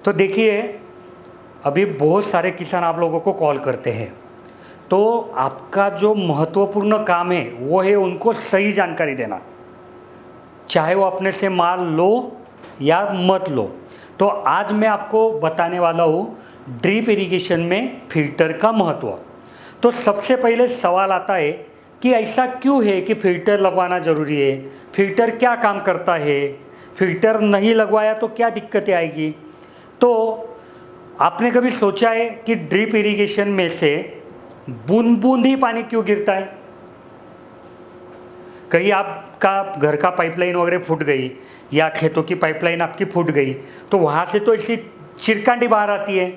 तो देखिए, अभी बहुत सारे किसान आप लोगों को कॉल करते हैं, तो आपका जो महत्वपूर्ण काम है वो है उनको सही जानकारी देना, चाहे वो अपने से माल लो या मत लो। तो आज मैं आपको बताने वाला हूँ ड्रिप इरिगेशन में फिल्टर का महत्व। तो सबसे पहले सवाल आता है कि ऐसा क्यों है कि फिल्टर लगवाना ज़रूरी है, फिल्टर क्या काम करता है, फिल्टर नहीं लगवाया तो क्या दिक्कतें आएगी। तो आपने कभी सोचा है कि ड्रिप इरिगेशन में से बूंद बूंद ही पानी क्यों गिरता है? कहीं आपका घर का पाइपलाइन वगैरह फूट गई या खेतों की पाइपलाइन आपकी फूट गई तो वहाँ से तो ऐसी चिरकांडी बाहर आती है।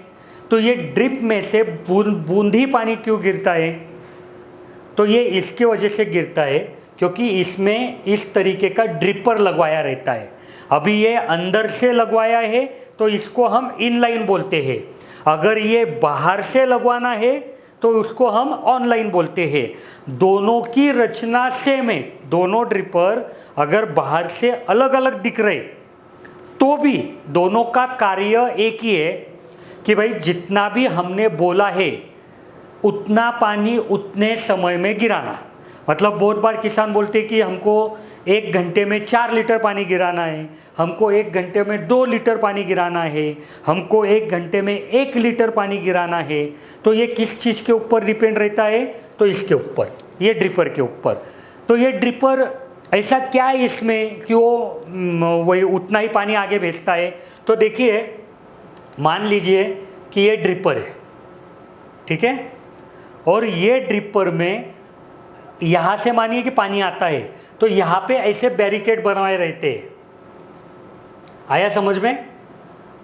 तो ये ड्रिप में से बूंद बूंद ही पानी क्यों गिरता है? तो ये इसके वजह से गिरता है क्योंकि इसमें इस तरीके का ड्रिपर लगवाया रहता है। अभी ये अंदर से लगवाया है तो इसको हम इनलाइन बोलते हैं, अगर ये बाहर से लगवाना है तो उसको हम ऑनलाइन बोलते हैं। दोनों की रचना सेम है, दोनों ड्रिपर अगर बाहर से अलग अलग दिख रहे तो भी दोनों का कार्य एक ही है कि भाई जितना भी हमने बोला है उतना पानी उतने समय में गिराना। मतलब बहुत बार किसान बोलते हैं कि हमको 1 घंटे में 4 लीटर पानी गिराना है, हमको 1 घंटे में 2 लीटर पानी गिराना है, हमको 1 घंटे में 1 लीटर पानी गिराना है। तो ये किस चीज़ के ऊपर डिपेंड रहता है? तो इसके ऊपर, ये ड्रिपर के ऊपर। तो ये ड्रिपर ऐसा क्या है इसमें कि वो वही उतना ही पानी आगे भेजता है? तो देखिए, मान लीजिए कि ये ड्रिपर है, ठीक है, और ये ड्रिपर में यहाँ से मानिए कि पानी आता है तो यहाँ पे ऐसे बैरिकेड बनवाए रहते हैं। आया समझ में?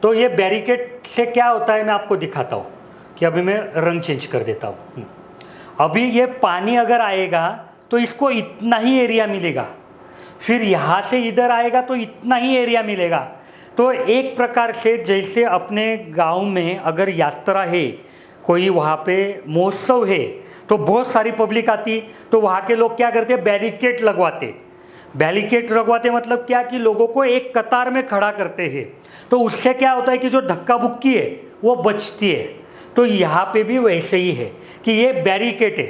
तो ये बैरिकेड से क्या होता है मैं आपको दिखाता हूँ कि अभी मैं रंग चेंज कर देता हूँ। अभी ये पानी अगर आएगा तो इसको इतना ही एरिया मिलेगा, फिर यहाँ से इधर आएगा तो इतना ही एरिया मिलेगा। तो एक प्रकार से जैसे अपने गांव में अगर यात्रा है, कोई वहाँ पे महोत्सव है तो बहुत सारी पब्लिक आती, तो वहाँ के लोग क्या करते? बैरिकेड लगवाते। बैरिकेड लगवाते मतलब क्या कि लोगों को एक कतार में खड़ा करते हैं। तो उससे क्या होता है कि जो धक्का बुक्की है वो बचती है। तो यहाँ पे भी वैसे ही है कि ये बैरिकेड है।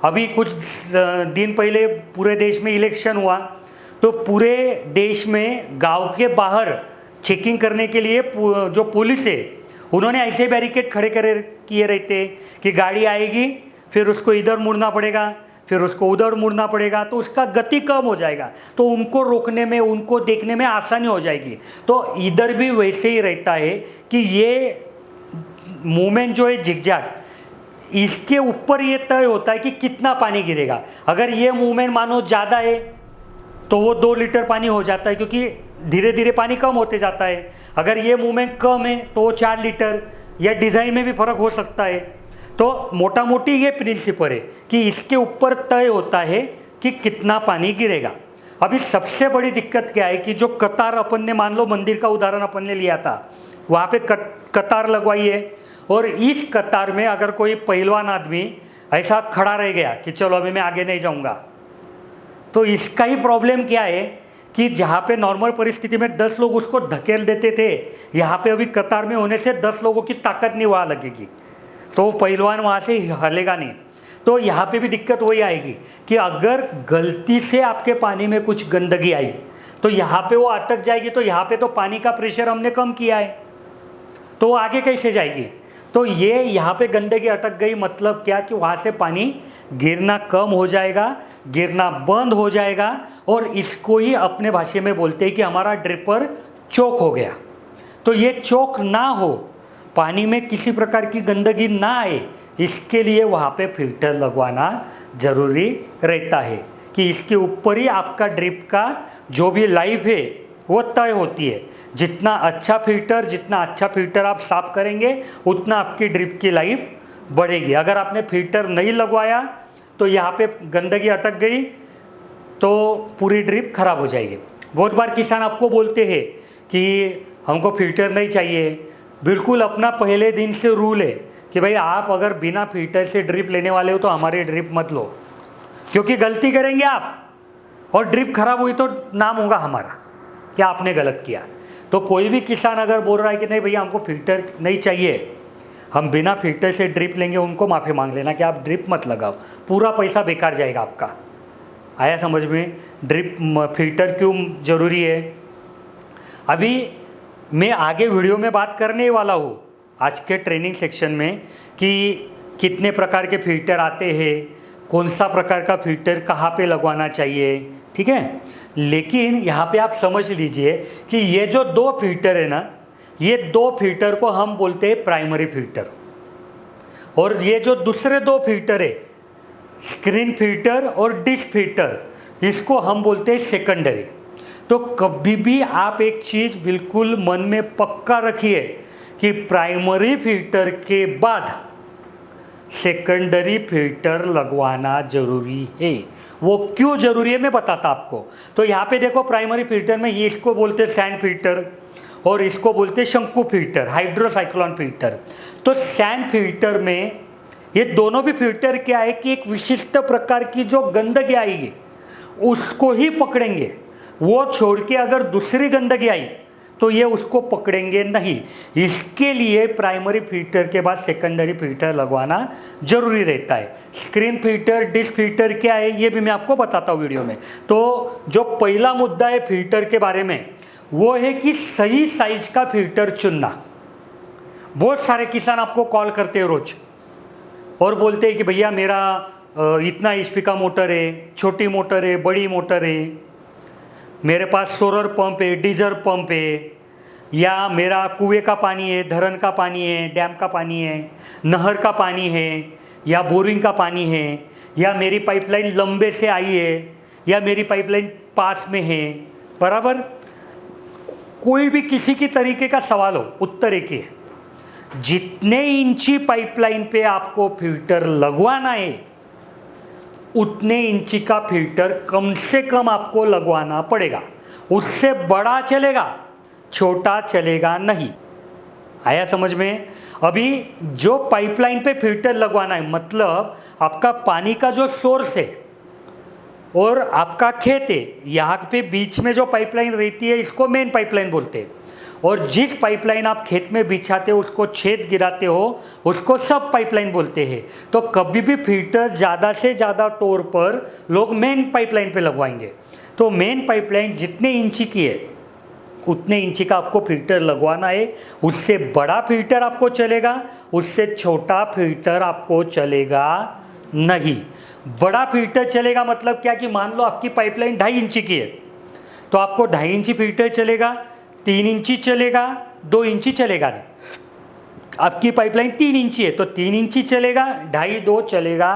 अभी कुछ दिन पहले पूरे देश में इलेक्शन हुआ तो पूरे देश में गांव के बाहर चेकिंग करने के लिए जो पुलिस है उन्होंने ऐसे बैरिकेड खड़े किए रहते कि गाड़ी आएगी फिर उसको इधर मुड़ना पड़ेगा, फिर उसको उधर मुड़ना पड़ेगा, तो उसका गति कम हो जाएगा, तो उनको रोकने में, उनको देखने में आसानी हो जाएगी। तो इधर भी वैसे ही रहता है कि ये मूवमेंट जो है जिगजैग, इसके ऊपर ये तय होता है कि कितना पानी गिरेगा। अगर ये मूवमेंट मानो ज़्यादा है तो वो 2 लीटर पानी हो जाता है क्योंकि धीरे धीरे पानी कम होते जाता है। अगर ये मूवमेंट कम है तो वो 4 लीटर, या डिज़ाइन में भी फ़र्क हो सकता है। तो मोटा मोटी ये प्रिंसिपल है कि इसके ऊपर तय होता है कि कितना पानी गिरेगा। अभी सबसे बड़ी दिक्कत क्या है कि जो कतार अपन ने, मान लो मंदिर का उदाहरण अपन ने लिया था, वहाँ पे कतार लगवाई है और इस कतार में अगर कोई पहलवान आदमी ऐसा खड़ा रह गया कि चलो अभी मैं आगे नहीं जाऊँगा, तो इसका ही प्रॉब्लम क्या है कि जहाँ पे नॉर्मल परिस्थिति में 10 लोग उसको धकेल देते थे, यहाँ पे अभी कतार में होने से 10 लोगों की ताकत नहीं वहाँ लगेगी, तो पहलवान वहाँ से हलेगा नहीं। तो यहाँ पे भी दिक्कत वही आएगी कि अगर गलती से आपके पानी में कुछ गंदगी आई तो यहाँ पे वो अटक जाएगी। तो यहाँ पे तो पानी का प्रेशर हमने कम किया है तो वो आगे कैसे जाएगी? तो ये यहाँ पे गंदगी अटक गई, मतलब क्या कि वहाँ से पानी गिरना कम हो जाएगा, गिरना बंद हो जाएगा, और इसको ही अपने भाषा में बोलते हैं कि हमारा ड्रिपर चोक हो गया। तो ये चोक ना हो, पानी में किसी प्रकार की गंदगी ना आए, इसके लिए वहाँ पे फिल्टर लगवाना ज़रूरी रहता है कि इसके ऊपर ही आपका ड्रिप का जो भी लाइफ है वो तय होती है। जितना अच्छा फिल्टर आप साफ़ करेंगे उतना आपकी ड्रिप की लाइफ बढ़ेगी। अगर आपने फिल्टर नहीं लगवाया तो यहाँ पे गंदगी अटक गई तो पूरी ड्रिप खराब हो जाएगी। बहुत बार किसान आपको बोलते हैं कि हमको फिल्टर नहीं चाहिए। बिल्कुल अपना पहले दिन से रूल है कि भाई आप अगर बिना फिल्टर से ड्रिप लेने वाले हो तो हमारी ड्रिप मत लो, क्योंकि गलती करेंगे आप और ड्रिप खराब हुई तो नाम होगा हमारा कि आपने गलत किया। तो कोई भी किसान अगर बोल रहा है कि नहीं भैया हमको फिल्टर नहीं चाहिए, हम बिना फिल्टर से ड्रिप लेंगे, उनको माफ़ी मांग लेना कि आप ड्रिप मत लगाओ, पूरा पैसा बेकार जाएगा आपका। आया समझ में? ड्रिप फिल्टर क्यों ज़रूरी है, अभी मैं आगे वीडियो में बात करने वाला हूँ आज के ट्रेनिंग सेक्शन में कि कितने प्रकार के फिल्टर आते हैं, कौन सा प्रकार का फिल्टर कहाँ पे लगवाना चाहिए, ठीक है। लेकिन यहाँ पे आप समझ लीजिए कि ये जो 2 फिल्टर है ना, ये 2 फिल्टर को हम बोलते हैं प्राइमरी फिल्टर, और ये जो दूसरे 2 फिल्टर है स्क्रीन फिल्टर और डिश फिल्टर, इसको हम बोलते हैं सेकेंडरी। तो कभी भी आप एक चीज़ बिल्कुल मन में पक्का रखिए कि प्राइमरी फिल्टर के बाद सेकेंडरी फिल्टर लगवाना ज़रूरी है। वो क्यों ज़रूरी है मैं बताता आपको। तो यहाँ पे देखो प्राइमरी फिल्टर में ये इसको बोलते हैं सैंड फिल्टर और इसको बोलते हैं शंकु फिल्टर, हाइड्रोसाइक्लोन फिल्टर। तो सैंड फिल्टर में ये दोनों भी फिल्टर क्या है कि एक विशिष्ट प्रकार की जो गंदगी आएगी उसको ही पकड़ेंगे, वो छोड़ के अगर दूसरी गंदगी आई तो ये उसको पकड़ेंगे नहीं। इसके लिए प्राइमरी फिल्टर के बाद सेकेंडरी फिल्टर लगवाना जरूरी रहता है। स्क्रीन फिल्टर, डिश फिल्टर क्या है ये भी मैं आपको बताता हूँ वीडियो में। तो जो पहला मुद्दा है फिल्टर के बारे में वो है कि सही साइज का फिल्टर चुनना। बहुत सारे किसान आपको कॉल करते हैं रोज और बोलते हैं कि भैया मेरा इतना HP का मोटर है, छोटी मोटर है, बड़ी मोटर है, मेरे पास सोलर पंप है, डीजल पंप है, या मेरा कुएं का पानी है, धरन का पानी है, डैम का पानी है, नहर का पानी है, या बोरिंग का पानी है, या मेरी पाइपलाइन लंबे से आई है, या मेरी पाइपलाइन पास में है, बराबर। कोई भी किसी की तरीके का सवाल हो, उत्तर एक ही है, जितने इंची पाइपलाइन पे आपको फिल्टर लगवाना है उतने इंची का फिल्टर कम से कम आपको लगवाना पड़ेगा। उससे बड़ा चलेगा, छोटा चलेगा नहीं। आया समझ में? अभी जो पाइपलाइन पे फिल्टर लगवाना है मतलब आपका पानी का जो सोर्स है और आपका खेत है, यहाँ पे बीच में जो पाइपलाइन रहती है इसको मेन पाइपलाइन बोलते हैं, और जिस पाइपलाइन आप खेत में बिछाते हो उसको छेद गिराते हो उसको सब पाइपलाइन बोलते हैं। तो कभी भी फिल्टर ज़्यादा से ज़्यादा तौर पर लोग मेन पाइपलाइन पे लगवाएंगे। तो मेन पाइपलाइन जितने इंची की है उतने इंची का आपको फिल्टर लगवाना है। उससे बड़ा फिल्टर आपको चलेगा, उससे छोटा फिल्टर आपको चलेगा नहीं। बड़ा फिल्टर चलेगा मतलब क्या कि मान लो आपकी पाइपलाइन 2.5 इंची की है तो आपको 2.5 इंची फिल्टर चलेगा, 3 इंची चलेगा, 2 इंची चलेगा नहीं। आपकी पाइपलाइन 3 इंची है तो 3 इंची चलेगा, 2.5, 2 चलेगा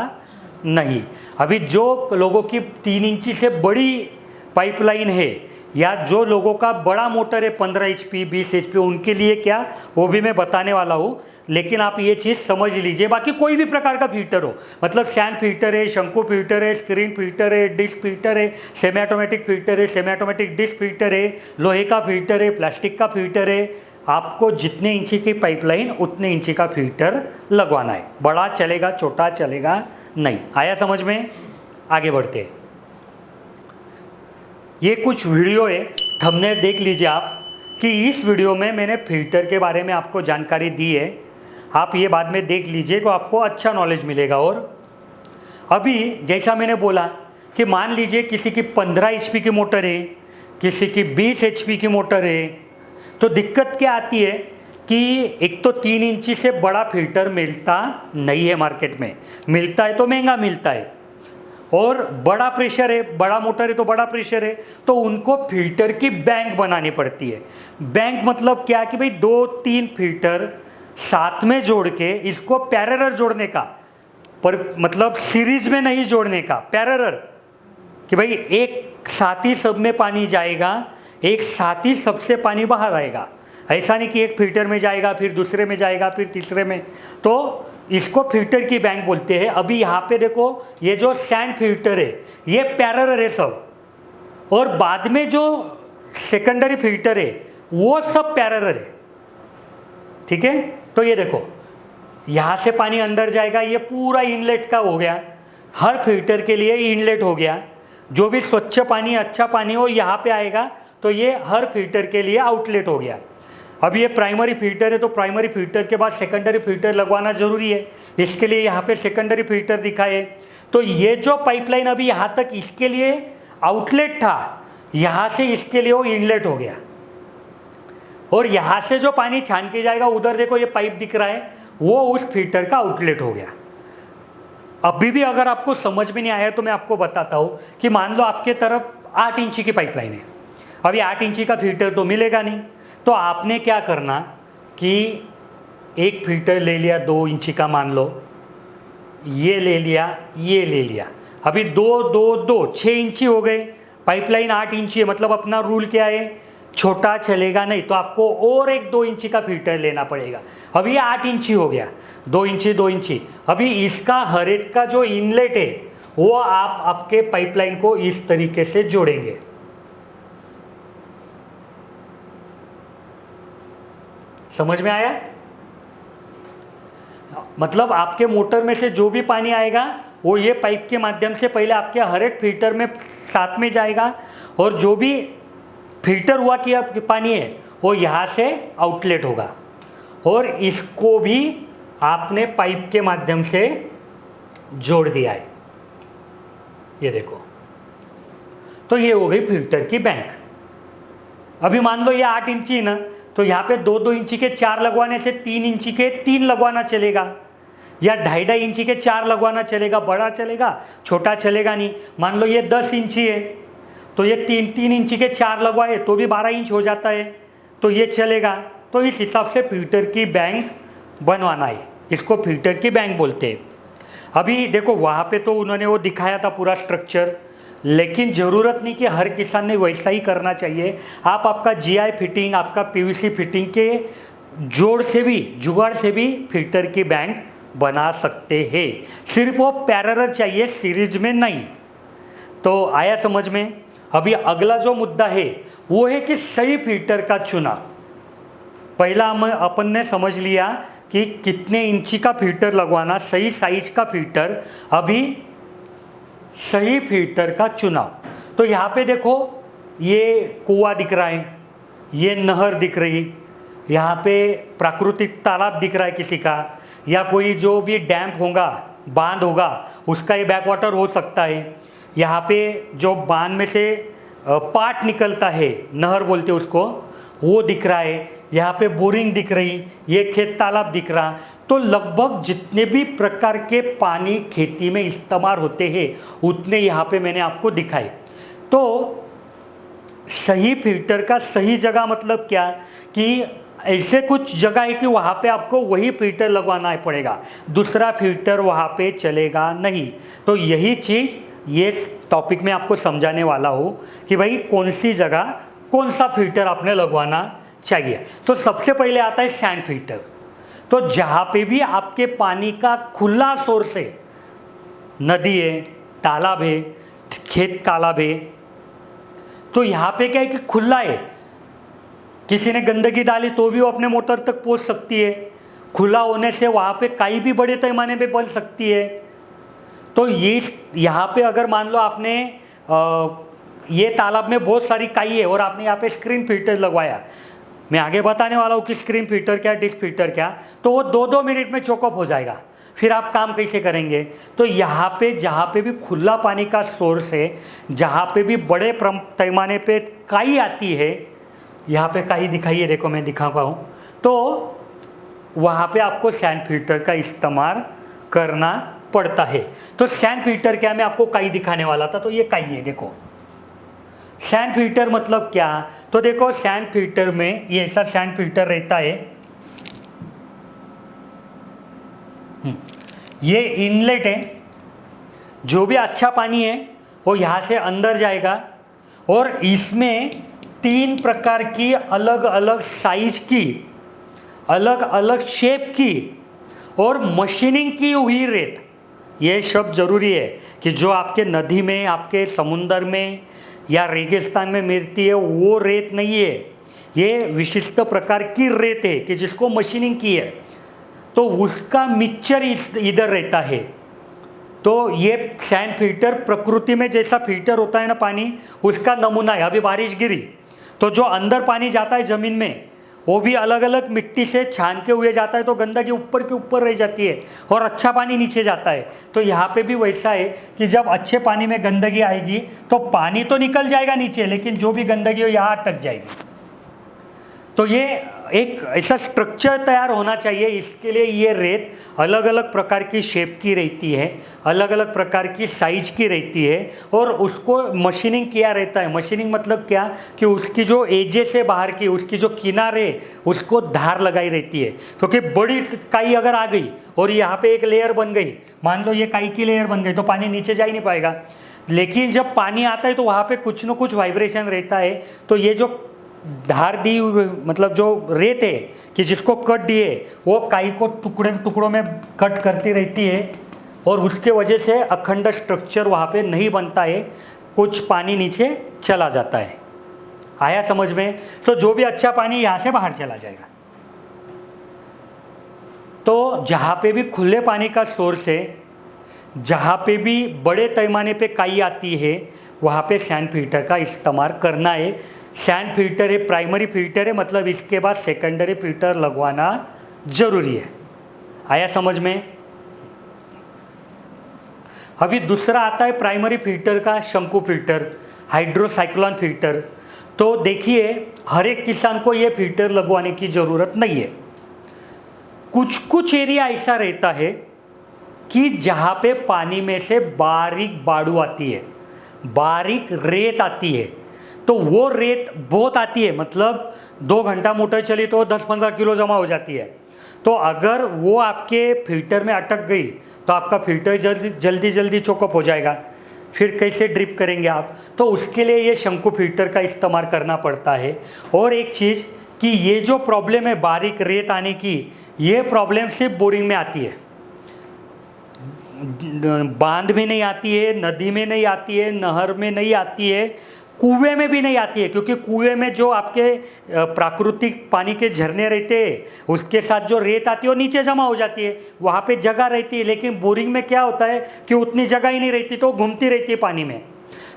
नहीं। अभी जो लोगों की 3 इंची से बड़ी पाइपलाइन है या जो लोगों का बड़ा मोटर है 15 HP 20 HP उनके लिए क्या वो भी मैं बताने वाला हूँ। लेकिन आप ये चीज़ समझ लीजिए, बाकी कोई भी प्रकार का फिल्टर हो, मतलब सैंड फिल्टर है, शंकु फिल्टर है, स्क्रीन फिल्टर है, डिश फिल्टर है, सेमी ऑटोमेटिक फिल्टर है, सेमी ऑटोमेटिक डिश फिल्टर है, लोहे का फिल्टर है, प्लास्टिक का फिल्टर है, आपको जितने इंची की पाइपलाइन उतने इंची का फिल्टर लगवाना है। बड़ा चलेगा, छोटा चलेगा नहीं। आया समझ में? आगे बढ़ते हैं। ये कुछ वीडियो है, थंबनेल देख लीजिए आप कि इस वीडियो में मैंने फिल्टर के बारे में आपको जानकारी दी है। आप ये बाद में देख लीजिए तो आपको अच्छा नॉलेज मिलेगा। और अभी जैसा मैंने बोला कि मान लीजिए किसी की 15 HP की मोटर है, किसी की 20 HP की मोटर है, तो दिक्कत क्या आती है कि एक तो 3 इंची से बड़ा फिल्टर मिलता नहीं है मार्केट में, मिलता है तो महंगा मिलता है, और बड़ा प्रेशर है, बड़ा मोटर है तो बड़ा प्रेशर है, तो उनको फिल्टर की बैंक बनानी पड़ती है। बैंक मतलब क्या कि भाई 2-3 फिल्टर साथ में जोड़ के इसको पैरेलल जोड़ने का, पर मतलब सीरीज में नहीं जोड़ने का, पैरेलल, कि भाई एक साथ ही सब में पानी जाएगा, एक साथ ही सबसे पानी बाहर आएगा। ऐसा नहीं कि एक फिल्टर में जाएगा फिर दूसरे में जाएगा फिर तीसरे में, तो इसको फिल्टर की बैंक बोलते हैं। अभी यहाँ पे देखो ये जो सैंड फिल्टर है ये पैरेलल है सब, और बाद में जो सेकेंडरी फिल्टर है वो सब पैरेलल है, ठीक है। तो ये देखो यहाँ से पानी अंदर जाएगा, ये पूरा इनलेट का हो गया, हर फिल्टर के लिए इनलेट हो गया। जो भी स्वच्छ पानी अच्छा पानी हो यहाँ पे आएगा तो ये हर फिल्टर के लिए आउटलेट हो गया। अब ये प्राइमरी फिल्टर है तो प्राइमरी फिल्टर के बाद सेकेंडरी फिल्टर लगवाना ज़रूरी है, इसके लिए यहाँ पे सेकेंडरी फिल्टर दिखा है। तो ये जो पाइपलाइन अभी यहाँ तक इसके लिए आउटलेट था, यहाँ से इसके लिए वो इनलेट हो गया, और यहाँ से जो पानी छान के जाएगा उधर देखो ये पाइप दिख रहा है, वो उस फिल्टर का आउटलेट हो गया। अभी भी अगर आपको समझ में नहीं आया तो मैं आपको बताता हूँ कि मान लो आपके तरफ 8 इंची की पाइपलाइन है, अभी 8 इंची का फिल्टर तो मिलेगा नहीं, तो आपने क्या करना कि एक फिल्टर ले लिया 2 इंची का, मान लो ये ले लिया, ये ले लिया, अभी 2 2 2 6 इंची हो गए, पाइपलाइन 8 इंची है, मतलब अपना रूल क्या है, छोटा चलेगा नहीं, तो आपको और एक 2 इंची का फिल्टर लेना पड़ेगा। अभी ये 8 इंची हो गया, 2 इंची 2 इंची, अभी इसका हर एक का जो इनलेट है वो आप आपके पाइपलाइन को इस तरीके से जोड़ेंगे। समझ में आया? मतलब आपके मोटर में से जो भी पानी आएगा वो ये पाइप के माध्यम से पहले आपके हर एक फिल्टर में साथ में जाएगा, और जो भी फिल्टर हुआ कि आपके पानी है वो यहाँ से आउटलेट होगा, और इसको भी आपने पाइप के माध्यम से जोड़ दिया है, ये देखो। तो ये हो गई फिल्टर की बैंक। अभी मान लो ये 8 इंची ना, तो यहाँ पे 2 2 इंची के 4 लगवाने से 3 इंची के 3 लगवाना चलेगा, या 2.5 2.5 इंची के 4 लगवाना चलेगा, बड़ा चलेगा छोटा चलेगा नहीं। मान लो ये 10 इंची है तो ये 3 3 इंची के 4 लगवाए तो भी 12 इंच हो जाता है, तो ये चलेगा। तो इस हिसाब से फिल्टर की बैंक बनवाना है, इसको फिल्टर की बैंक बोलते हैं। अभी देखो वहाँ पे तो उन्होंने वो दिखाया था पूरा स्ट्रक्चर, लेकिन ज़रूरत नहीं कि हर किसान ने वैसा ही करना चाहिए। आप आपका जीआई फिटिंग, आपका पीवीसी फिटिंग के जोड़ से भी, जुगाड़ से भी फिल्टर की बैंक बना सकते हैं, सिर्फ वो पैरेलल चाहिए, सीरीज में नहीं। तो आया समझ में? अभी अगला जो मुद्दा है वो है कि सही फिल्टर का चुनाव। पहला अपन ने समझ लिया कि कितने इंची का फिल्टर लगवाना, सही साइज का फिल्टर। अभी सही फिल्टर का चुनाव, तो यहाँ पे देखो ये कुआं दिख रहा है, ये नहर दिख रही, यहाँ पे प्राकृतिक तालाब दिख रहा है किसी का, या कोई जो भी डैम होगा, बांध होगा, उसका ये बैक वाटर हो सकता है। यहाँ पे जो बांध में से पार्ट निकलता है, नहर बोलते हैं उसको, वो दिख रहा है। यहाँ पे बोरिंग दिख रही, ये खेत तालाब दिख रहा। तो लगभग जितने भी प्रकार के पानी खेती में इस्तेमाल होते हैं उतने यहाँ पे मैंने आपको दिखाए। तो सही फिल्टर का सही जगह मतलब क्या कि ऐसे कुछ जगह है कि वहाँ पे आपको वही फिल्टर लगवाना पड़ेगा, दूसरा फिल्टर वहाँ पे चलेगा नहीं। तो यही चीज़ ये टॉपिक में आपको समझाने वाला हूँ कि भाई कौन सी जगह कौन सा फिल्टर आपने लगवाना चाहिए। तो सबसे पहले आता है सैंड फिल्टर। तो जहाँ पे भी आपके पानी का खुला सोर्स है, नदी है, तालाब है, खेत तालाब है, तो यहाँ पे क्या है कि खुला है, किसी ने गंदगी डाली तो भी वो अपने मोटर तक पहुँच सकती है। खुला होने से वहाँ पे काई भी बड़े पैमाने पे बन सकती है। तो ये यहाँ पे अगर मान लो आपने ये तालाब में बहुत सारी काई है और आपने यहाँ पे स्क्रीन फिल्टर लगवाया, मैं आगे बताने वाला हूँ कि स्क्रीन फिल्टर क्या, डिस्क फिल्टर क्या, तो वो 2-2 मिनट में चोकअप हो जाएगा। फिर आप काम कैसे करेंगे? तो यहाँ पे जहाँ पे भी खुला पानी का सोर्स है, जहाँ पे भी बड़े पैमाने पे काई आती है, यहाँ पे काई दिखाई है, देखो मैं दिखा पाऊँ, तो वहाँ पे आपको सैंड फिल्टर का इस्तेमाल करना पड़ता है। तो सैंड फिल्टर क्या, मैं आपको काई दिखाने वाला था, तो ये काई है, देखो सैंड फिल्टर मतलब क्या। तो देखो सैंड फिल्टर में ये ऐसा सैंड फिल्टर रहता है, ये इनलेट है, जो भी अच्छा पानी है वो यहाँ से अंदर जाएगा, और इसमें 3 प्रकार की अलग अलग साइज की, अलग अलग शेप की और मशीनिंग की हुई रेत, ये शब्द ज़रूरी है कि जो आपके नदी में, आपके समुंदर में या रेगिस्तान में मिलती है वो रेत नहीं है, ये विशिष्ट प्रकार की रेत है कि जिसको मशीनिंग की है, तो उसका मिक्सचर इधर रहता है। तो ये सैंड फिल्टर प्रकृति में जैसा फिल्टर होता है ना पानी, उसका नमूना है। अभी बारिश गिरी तो जो अंदर पानी जाता है ज़मीन में वो भी अलग अलग मिट्टी से छान के हुए जाता है, तो गंदगी ऊपर के ऊपर रह जाती है और अच्छा पानी नीचे जाता है। तो यहाँ पे भी वैसा है कि जब अच्छे पानी में गंदगी आएगी तो पानी तो निकल जाएगा नीचे, लेकिन जो भी गंदगी हो यहाँ अटक जाएगी। तो ये एक ऐसा स्ट्रक्चर तैयार होना चाहिए। इसके लिए ये रेत अलग अलग प्रकार की शेप की रहती है, अलग अलग प्रकार की साइज की रहती है और उसको मशीनिंग किया रहता है। मशीनिंग मतलब क्या कि उसकी जो एजेस है बाहर की, उसकी जो किनारे उसको धार लगाई रहती है, क्योंकि बड़ी काई अगर आ गई और यहाँ पे एक लेयर बन गई, मान लो ये काई की लेयर बन गई, तो पानी नीचे जा ही नहीं पाएगा। लेकिन जब पानी आता है तो वहाँ पे कुछ न कुछ वाइब्रेशन रहता है। तो ये जो धार दी मतलब जो रेत है कि जिसको कट दिए वो काई को टुकड़ों में कट करती रहती है और उसके वजह से अखंड स्ट्रक्चर वहाँ पे नहीं बनता है, कुछ पानी नीचे चला जाता है। आया समझ में? तो जो भी अच्छा पानी यहाँ से बाहर चला जाएगा। तो जहाँ पे भी खुले पानी का सोर्स है, जहाँ पे भी बड़े पैमाने पे काई आती है, वहाँ पे सैंड फिल्टर का इस्तेमाल करना है। सैंड फिल्टर है, प्राइमरी फिल्टर है, मतलब इसके बाद सेकेंडरी फिल्टर लगवाना जरूरी है। आया समझ में? अभी दूसरा आता है प्राइमरी फिल्टर का शंकु फिल्टर, हाइड्रोसाइक्लोन फिल्टर। तो देखिए हर एक किसान को ये फिल्टर लगवाने की ज़रूरत नहीं है। कुछ कुछ एरिया ऐसा रहता है कि जहाँ पे पानी में से बारीक बाड़ू आती है, बारीक रेत आती है, तो वो रेत बहुत आती है, मतलब 2 घंटा मोटर चली तो 10-15 किलो जमा हो जाती है। तो अगर वो आपके फिल्टर में अटक गई तो आपका फिल्टर जल्दी चोकअप हो जाएगा। फिर कैसे ड्रिप करेंगे आप? तो उसके लिए ये शंकु फिल्टर का इस्तेमाल करना पड़ता है। और एक चीज़ कि ये जो प्रॉब्लम है बारीक रेत आने की, ये प्रॉब्लम सिर्फ बोरिंग में आती है, बांध में नहीं आती है, नदी में नहीं आती है, नहर में नहीं आती है, कुएं में भी नहीं आती है। क्योंकि कुएं में जो आपके प्राकृतिक पानी के झरने रहते हैं उसके साथ जो रेत आती है वो नीचे जमा हो जाती है, वहाँ पे जगह रहती है। लेकिन बोरिंग में क्या होता है कि उतनी जगह ही नहीं रहती, तो घूमती रहती है पानी में।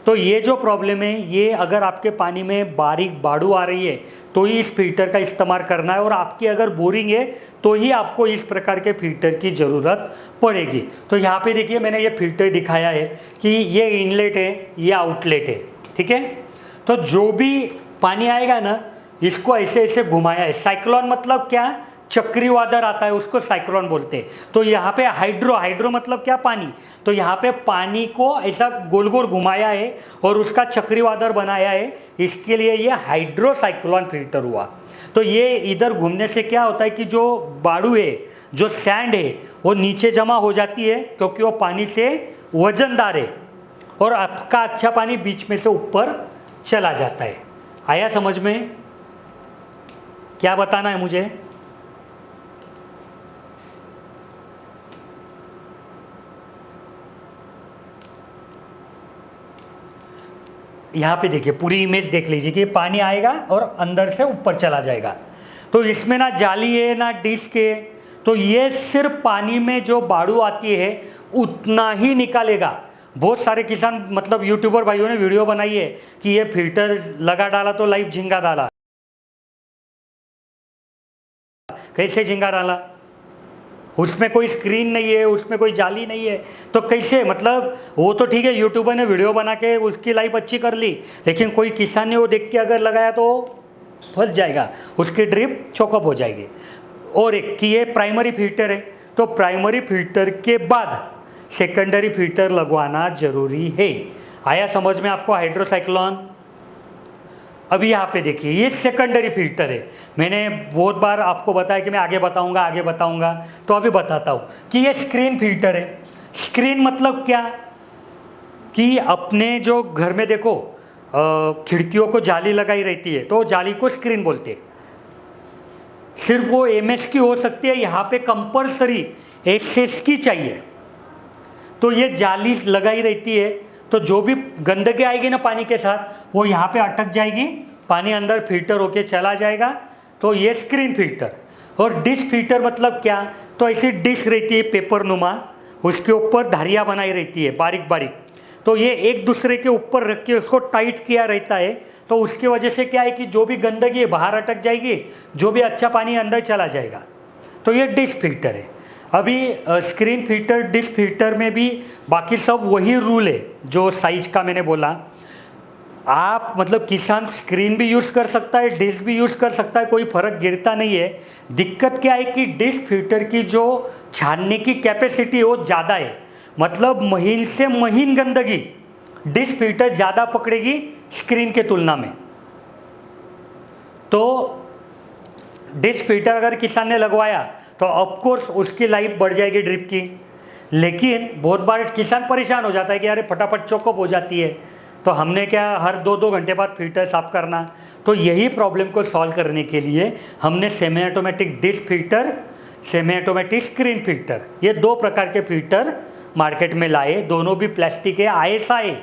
तो ये जो प्रॉब्लम है, ये अगर आपके पानी में बारीक बाड़ू आ रही है तो ही इस फिल्टर का इस्तेमाल करना है। और आपकी अगर बोरिंग है तो ही आपको इस प्रकार के फिल्टर की ज़रूरत पड़ेगी। तो यहाँ पे देखिए मैंने ये फिल्टर दिखाया है कि ये इनलेट है, ये आउटलेट है, ठीक है। तो जो भी पानी आएगा ना, इसको ऐसे ऐसे घुमाया है। साइक्लोन मतलब क्या? चक्रवादर आता है, उसको साइक्लोन बोलते हैं। तो यहाँ पे हाइड्रो मतलब क्या? पानी। तो यहाँ पे पानी को ऐसा गोल गोल घुमाया है और उसका चक्रवादर बनाया है, इसके लिए ये हाइड्रोसाइक्लोन फिल्टर हुआ। तो ये इधर घूमने से क्या होता है कि जो बाड़ू है, जो सैंड है, वो नीचे जमा हो जाती है, क्योंकि वो पानी से वजनदार है और आपका अच्छा पानी बीच में से ऊपर चला जाता है। आया समझ में? क्या बताना है मुझे? यहाँ पे देखिए पूरी इमेज देख लीजिए कि पानी आएगा और अंदर से ऊपर चला जाएगा। तो इसमें ना जाली है ना डिस्क है, तो ये सिर्फ पानी में जो बाड़ू आती है उतना ही निकालेगा। बहुत सारे किसान मतलब यूट्यूबर भाइयों ने वीडियो बनाई है कि ये फिल्टर लगा डाला तो लाइव झींगा डाला। कैसे झींगा डाला? उसमें कोई स्क्रीन नहीं है, उसमें कोई जाली नहीं है, तो कैसे? मतलब वो तो ठीक है यूट्यूबर ने वीडियो बना के उसकी लाइफ अच्छी कर ली, लेकिन कोई किसान ने वो देख के अगर लगाया तो फंस जाएगा, उसकी ड्रिप चोकअप हो जाएगी। और एक कि ये प्राइमरी फिल्टर है, तो प्राइमरी फिल्टर के बाद सेकेंडरी फिल्टर लगवाना जरूरी है। आया समझ में आपको हाइड्रोसाइक्लोन? अभी यहाँ पे देखिए ये सेकेंडरी फिल्टर है। मैंने बहुत बार आपको बताया कि मैं आगे बताऊंगा, तो अभी बताता हूँ कि ये स्क्रीन फिल्टर है। स्क्रीन मतलब क्या कि अपने जो घर में देखो खिड़कियों को जाली लगाई रहती है, तो जाली को स्क्रीन बोलते हैं। सिर्फ वो MS की हो सकती है, यहाँ पे कंपलसरी SS की चाहिए। तो ये जाली लगाई रहती है, तो जो भी गंदगी आएगी ना पानी के साथ वो यहाँ पे अटक जाएगी, पानी अंदर फिल्टर होके चला जाएगा। तो ये स्क्रीन फिल्टर। और डिश फिल्टर मतलब क्या? तो ऐसी डिश रहती है पेपर नुमा, उसके ऊपर धारियाँ बनाई रहती है बारीक बारीक, तो ये एक दूसरे के ऊपर रख के उसको टाइट किया रहता है, तो उसकी वजह से क्या है कि जो भी गंदगी है बाहर अटक जाएगी, जो भी अच्छा पानी अंदर चला जाएगा। तो ये डिश फिल्टर है। अभी स्क्रीन फिल्टर, डिश फिल्टर में भी बाकी सब वही रूल है जो साइज का मैंने बोला। आप मतलब किसान स्क्रीन भी यूज़ कर सकता है, डिश भी यूज़ कर सकता है, कोई फ़र्क गिरता नहीं है। दिक्कत क्या है कि डिश फिल्टर की जो छानने की कैपेसिटी है वो ज़्यादा है, मतलब महीन से महीन गंदगी डिश फिल्टर ज़्यादा पकड़ेगी स्क्रीन के तुलना में। तो डिश फिल्टर अगर किसान ने लगवाया तो ऑफकोर्स उसकी लाइफ बढ़ जाएगी ड्रिप की, लेकिन बहुत बार किसान परेशान हो जाता है कि अरे फटाफट चौकअप हो जाती है, तो हमने क्या हर 2-2 घंटे बाद फिल्टर साफ करना। तो यही प्रॉब्लम को सॉल्व करने के लिए हमने semi automatic dish filter, semi automatic screen filter, ये 2 प्रकार के फिल्टर मार्केट में लाए। दोनों भी प्लास्टिक है, ISI।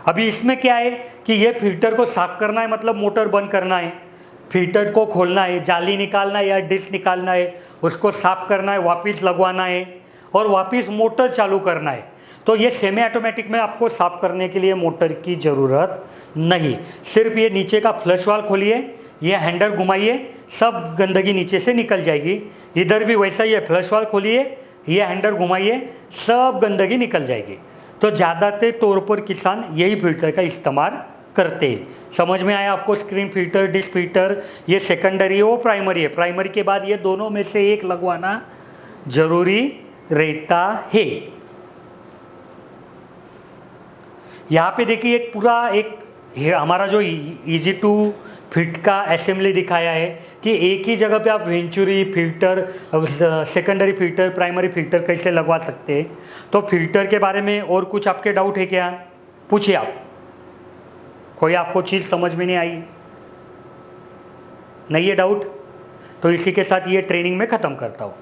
अभी इसमें क्या है कि ये फिल्टर को साफ करना है, मतलब मोटर बंद करना है, फिल्टर को खोलना है, जाली निकालना है या डिश निकालना है, उसको साफ करना है, वापस लगवाना है और वापस मोटर चालू करना है। तो ये सेमी ऑटोमेटिक में आपको साफ करने के लिए मोटर की ज़रूरत नहीं, सिर्फ ये नीचे का फ्लश वाल्व खोलिए, ये हैंडल घुमाइए, सब गंदगी नीचे से निकल जाएगी। इधर भी वैसा ही है, फ्लश वाल्व खोलिए, ये हैंडल घुमाइए, सब गंदगी निकल जाएगी। तो ज़्यादातर तौर पर किसान यही फिल्टर का इस्तेमाल करते हैं। समझ में आया आपको? स्क्रीन फिल्टर, डिश फिल्टर, ये सेकेंडरी है, वो प्राइमरी है। प्राइमरी के बाद ये दोनों में से एक लगवाना जरूरी रहता है। यहाँ पे देखिए एक पूरा एक हमारा जो इजी टू फिट का असेंबली दिखाया है कि एक ही जगह पे आप venturi filter, secondary filter, primary filter कैसे लगवा सकते हैं। तो फिल्टर के बारे में और कुछ आपके डाउट है क्या? पूछिए आप। कोई आपको चीज़ समझ में नहीं आई, नहीं है डाउट? तो इसी के साथ ये ट्रेनिंग में ख़त्म करता हूँ।